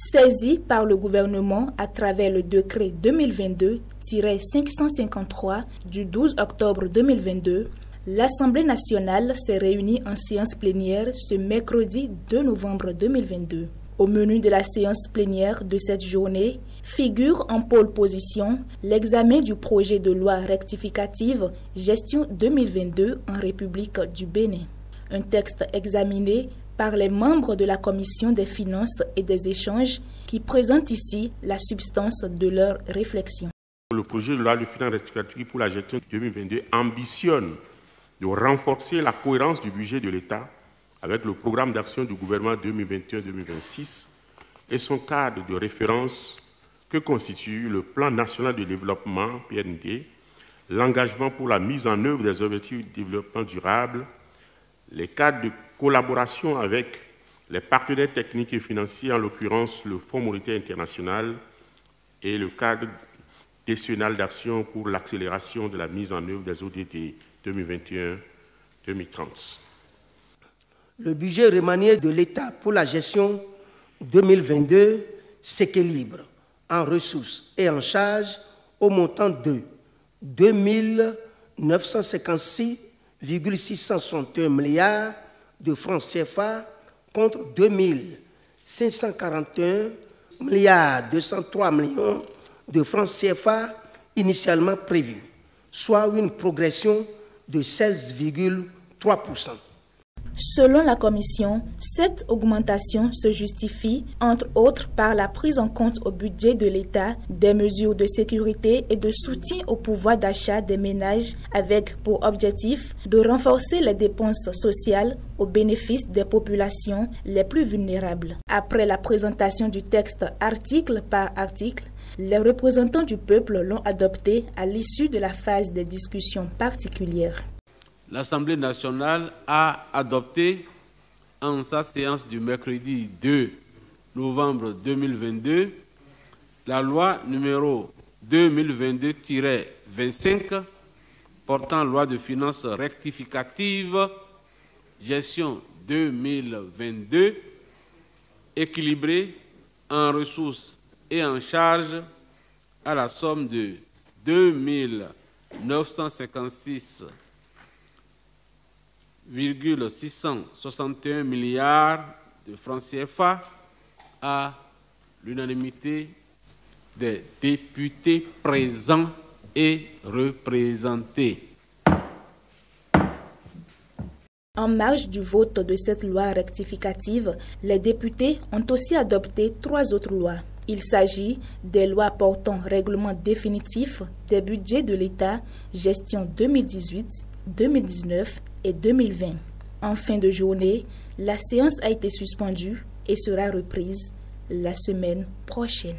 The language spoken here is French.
Saisie par le gouvernement à travers le décret 2022-553 du 12 octobre 2022, l'Assemblée nationale s'est réunie en séance plénière ce mercredi 2 novembre 2022. Au menu de la séance plénière de cette journée figure en pole position l'examen du projet de loi rectificative gestion 2022 en République du Bénin. Un texte examiné par les membres de la Commission des finances et des échanges qui présentent ici la substance de leur réflexion. Le projet de loi de finances rectificative pour la gestion 2022 ambitionne de renforcer la cohérence du budget de l'État avec le programme d'action du gouvernement 2021-2026 et son cadre de référence que constitue le Plan national de développement, PND, l'engagement pour la mise en œuvre des objectifs de développement durable, les cadres de collaboration avec les partenaires techniques et financiers, en l'occurrence le Fonds monétaire international, et le cadre décennal d'action pour l'accélération de la mise en œuvre des ODD 2021-2030. Le budget remanié de l'État pour la gestion 2022 s'équilibre en ressources et en charges au montant de 2 956,661 milliards de francs CFA contre 2 541,203 millions de francs CFA initialement prévus, soit une progression de 16,3%. Selon la Commission, cette augmentation se justifie, entre autres, par la prise en compte au budget de l'État des mesures de sécurité et de soutien au pouvoir d'achat des ménages avec pour objectif de renforcer les dépenses sociales au bénéfice des populations les plus vulnérables. Après la présentation du texte article par article, les représentants du peuple l'ont adopté à l'issue de la phase des discussions particulières. L'Assemblée nationale a adopté en sa séance du mercredi 2 novembre 2022 la loi numéro 2022-25 portant loi de finances rectificative gestion 2022 équilibrée en ressources et en charges à la somme de 2 956,661 milliards de francs CFA à l'unanimité des députés présents et représentés. En marge du vote de cette loi rectificative, les députés ont aussi adopté 3 autres lois. Il s'agit des lois portant règlement définitif des budgets de l'État, gestion 2018, 2019 et 2020. En fin de journée, la séance a été suspendue et sera reprise la semaine prochaine.